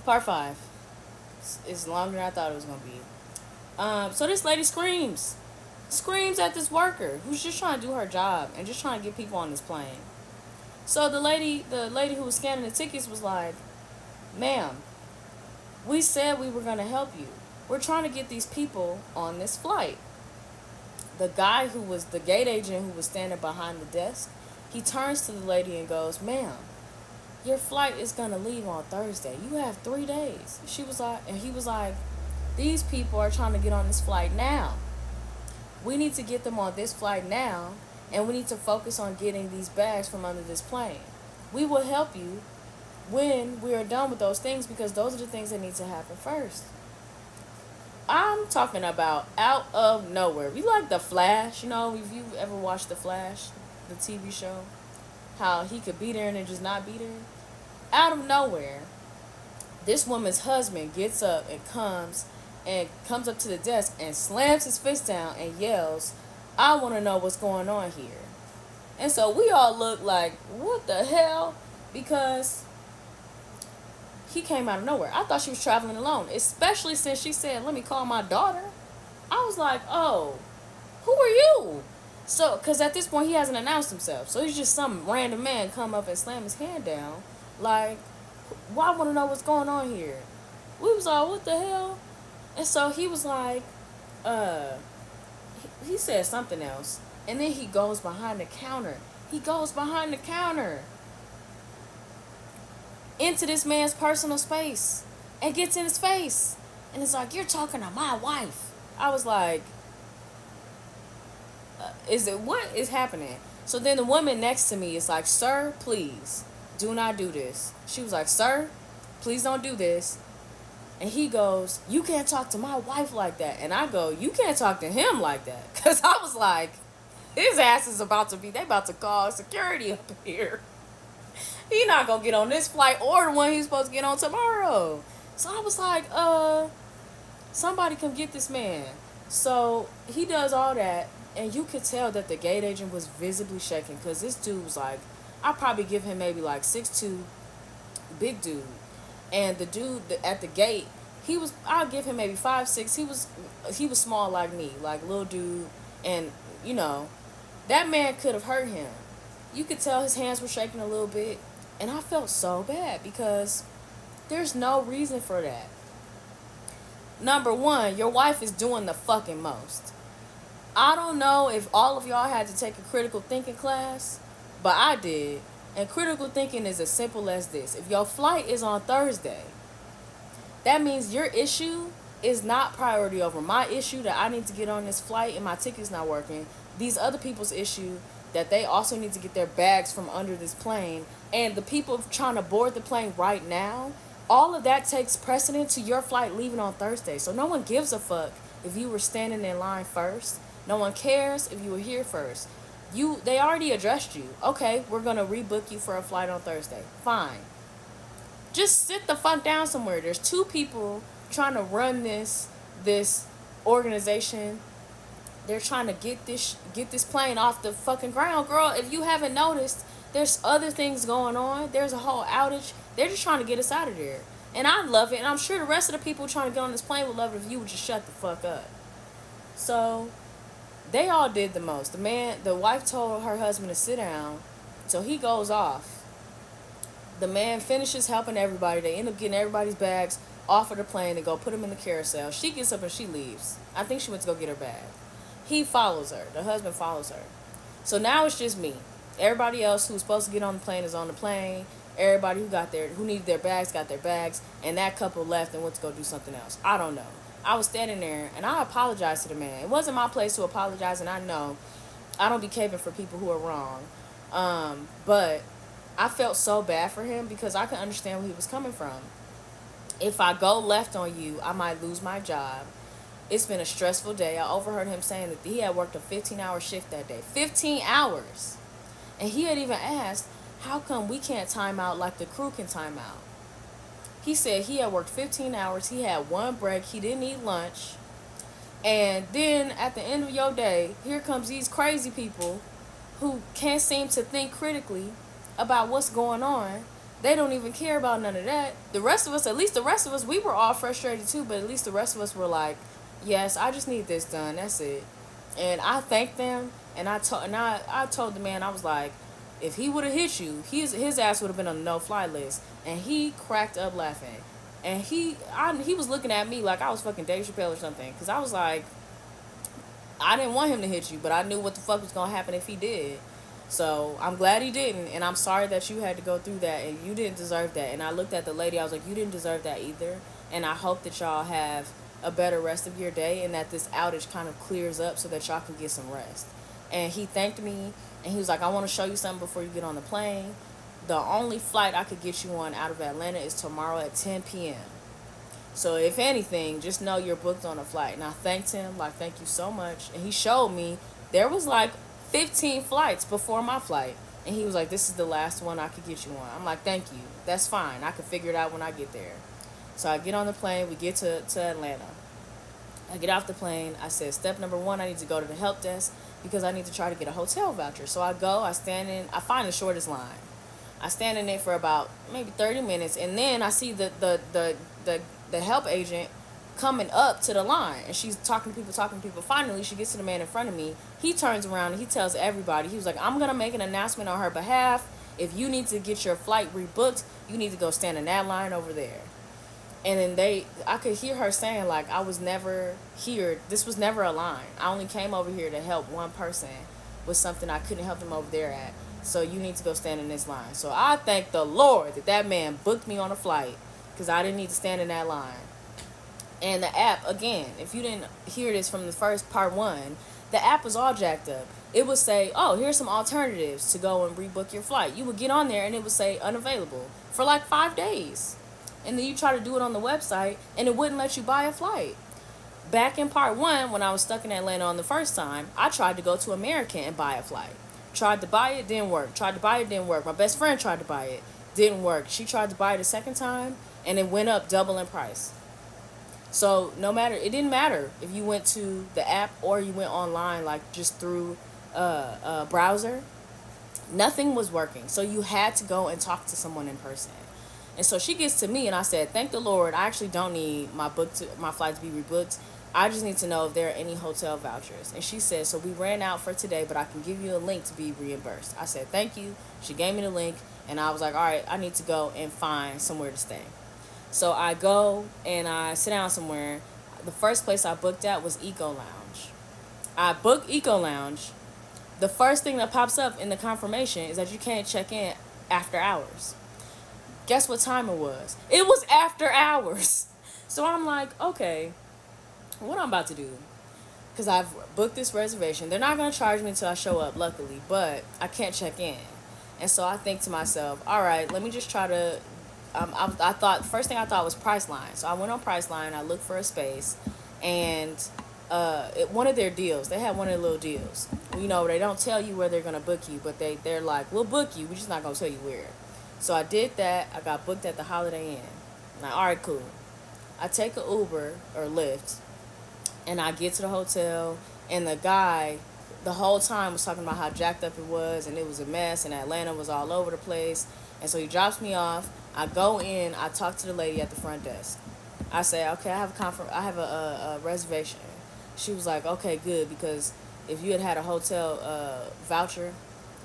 Part 5 is longer than I thought it was gonna be. So this lady screams at this worker who's just trying to do her job and just trying to get people on this plane. So the lady who was scanning the tickets was like, "Ma'am, we said we were gonna help you. We're trying to get these people on this flight." The guy who was the gate agent who was standing behind the desk, he turns to the lady and goes, "Ma'am, your flight is gonna leave on Thursday. You have 3 days." She was like, and he was like, "These people are trying to get on this flight now. We need to get them on this flight now, and we need to focus on getting these bags from under this plane. We will help you when we are done with those things because those are the things that need to happen first." I'm talking about out of nowhere. We like The Flash, if you ever watched The Flash, the TV show, how he could be there and then just not be there. Out of nowhere, this woman's husband gets up and comes up to the desk and slams his fist down and yells, "I want to know what's going on here." And so we all look like, what the hell? Because he came out of nowhere. I thought she was traveling alone, especially since she said, "Let me call my daughter." I was like, "Oh, who are you?" So, because at this point he hasn't announced himself. So he's just some random man come up and slam his hand down. Like, well, I want to know what's going on here. We was all, what the hell? And so he was like, uh, he said something else. And then he goes behind the counter. He goes behind the counter into this man's personal space and gets in his face. And it's like, "You're talking to my wife." I was like, what is happening? So then the woman next to me is like, "Sir, please do not do this." She was like, "Sir, please don't do this." And he goes, "You can't talk to my wife like that." And I go, "You can't talk to him like that." Because I was like, his ass is they about to call security up here. He not going to get on this flight or the one he's supposed to get on tomorrow. So I was like, somebody come get this man. So he does all that. And you could tell that the gate agent was visibly shaking. Because this dude was like, I'd probably give him maybe like 6'2", big dude. And the dude at the gate, I'll give him maybe 5'6". He was small like me, like little dude. And, that man could have hurt him. You could tell his hands were shaking a little bit. And I felt so bad because there's no reason for that. Number one, your wife is doing the fucking most. I don't know if all of y'all had to take a critical thinking class, but I did. And critical thinking is as simple as this. If your flight is on Thursday, that means your issue is not priority over my issue that I need to get on this flight and my ticket's not working. These other people's issue that they also need to get their bags from under this plane, and the people trying to board the plane right now, all of that takes precedent to your flight leaving on Thursday. So no one gives a fuck if you were standing in line first. No one cares if you were here first. They already addressed you. Okay, we're gonna rebook you for a flight on Thursday. Fine. Just sit the fuck down somewhere. There's two people trying to run this organization. They're trying to get this plane off the fucking ground. Girl, if you haven't noticed, there's other things going on. There's a whole outage. They're just trying to get us out of there. And I love it. And I'm sure the rest of the people trying to get on this plane would love it if you would just shut the fuck up. So they all did the most. The wife told her husband to sit down. So he goes off. The man finishes helping everybody. They end up getting everybody's bags off of the plane and go put them in the carousel. She gets up and she leaves. I think she went to go get her bag. He follows her. The husband follows her. So now it's just me. Everybody else who's supposed to get on the plane is on the plane. Everybody who needed their bags got their bags. And that couple left and went to go do something else. I don't know. I was standing there and I apologized to the man. It wasn't my place to apologize, and I know I don't be caping for people who are wrong. But I felt so bad for him because I could understand where he was coming from. If I go left on you, I might lose my job. It's been a stressful day. I overheard him saying that he had worked a 15-hour shift that day. 15 hours. And he had even asked, how come we can't time out like the crew can time out? He said he had worked 15 hours. He had one break. He didn't eat lunch. And then at the end of your day, here comes these crazy people who can't seem to think critically about what's going on. They don't even care about none of that. The rest of us, at least the rest of us, we were all frustrated too, but at least the rest of us were like, yes, I just need this done. That's it. And I thanked them, and I told the man, I was like, if he would have hit you, his ass would have been on the no fly list. And he cracked up laughing. And he was looking at me like I was fucking Dave Chappelle or something, cuz I was like, I didn't want him to hit you, but I knew what the fuck was going to happen if he did. So I'm glad he didn't, and I'm sorry that you had to go through that, and you didn't deserve that. And I looked at the lady, I was like, you didn't deserve that either. And I hope that y'all have a better rest of your day, and that this outage kind of clears up so that y'all can get some rest. And he thanked me, and he was like, I want to show you something before you get on the plane. The only flight I could get you on out of Atlanta is tomorrow at 10 p.m. So if anything, just know you're booked on a flight. And I thanked him, like, thank you so much. And he showed me there was like 15 flights before my flight. And he was like, this is the last one I could get you on. I'm like, thank you. That's fine. I can figure it out when I get there. So I get on the plane. We get to Atlanta. I get off the plane. I said, step number one, I need to go to the help desk because I need to try to get a hotel voucher. So I go, I stand in, I find the shortest line. I stand in it for about maybe 30 minutes. And then I see the help agent coming up to the line, and she's talking to people. Finally, she gets to the man in front of me. He turns around and he tells everybody, he was like, I'm gonna make an announcement on her behalf. If you need to get your flight rebooked, you need to go stand in that line over there. And then I could hear her saying, like, I was never here, this was never a line, I only came over here to help one person with something I couldn't help them over there at, so you need to go stand in this line. So I thank the Lord that man booked me on a flight, because I didn't need to stand in that line. And the app, again, if you didn't hear this from the first part one, the app was all jacked up. It would say, oh, here's some alternatives to go and rebook your flight. You would get on there and it would say unavailable for like 5 days. And then you try to do it on the website and it wouldn't let you buy a flight. Back in part one, when I was stuck in Atlanta on the first time, I tried to go to American and buy a flight. Tried to buy it, didn't work. Tried to buy it, didn't work. My best friend tried to buy it, didn't work. She tried to buy it a second time and it went up double in price. So it didn't matter if you went to the app or you went online, like just through a browser, nothing was working. So you had to go and talk to someone in person. And so she gets to me and I said, thank the Lord, I actually don't need my flight to be rebooked. I just need to know if there are any hotel vouchers. And she said, so we ran out for today, but I can give you a link to be reimbursed. I said, thank you. She gave me the link and I was like, all right, I need to go and find somewhere to stay. So I go and I sit down somewhere. The first place I booked at was Eco Lounge. I booked Eco Lounge. The first thing that pops up in the confirmation is that you can't check in after hours. Guess what time it was? It was after hours. So I'm like, okay, what I'm about to do? Because I've booked this reservation. They're not going to charge me until I show up, luckily, but I can't check in. And so I think to myself, all right, let me just try to I thought, first thing I thought was Priceline. So I went on Priceline, I looked for a space, and one of their deals, they had one of their little deals. You know, they don't tell you where they're going to book you, but they're like, we'll book you, we're just not going to tell you where. So I did that. I got booked at the Holiday Inn. Now, all right, cool. I take an Uber or Lyft, and I get to the hotel, and the guy the whole time was talking about how jacked up it was, and it was a mess, and Atlanta was all over the place. And so he drops me off. I go in. I talk to the lady at the front desk. I say, okay, I have a reservation. She was like, okay, good, because if you had a hotel voucher,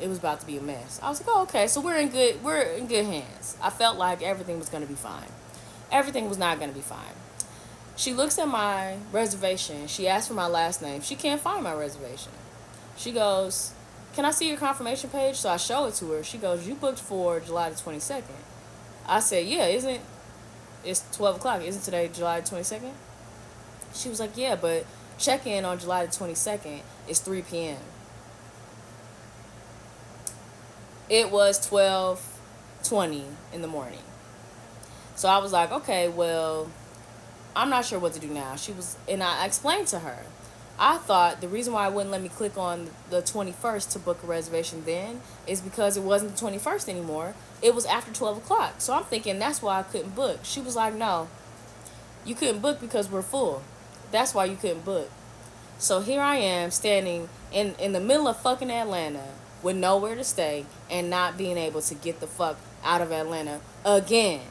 it was about to be a mess. I was like, oh, okay, so we're in good hands. I felt like everything was gonna be fine. Everything was not gonna be fine. She looks at my reservation. She asks for my last name. She can't find my reservation. She goes, can I see your confirmation page? So I show it to her. She goes, you booked for July the 22nd. I said, yeah, it's 12 o'clock. Isn't today July the 22nd? She was like, yeah, but check-in on July the 22nd is 3 p.m. It was 12:20 in the morning. So I was like, okay, well, I'm not sure what to do now. And I explained to her, I thought the reason why I wouldn't let me click on the 21st to book a reservation then is because it wasn't the 21st anymore. It was after 12 o'clock. So I'm thinking that's why I couldn't book. She was like, no, you couldn't book because we're full. That's why you couldn't book. So here I am standing in the middle of fucking Atlanta with nowhere to stay and not being able to get the fuck out of Atlanta again.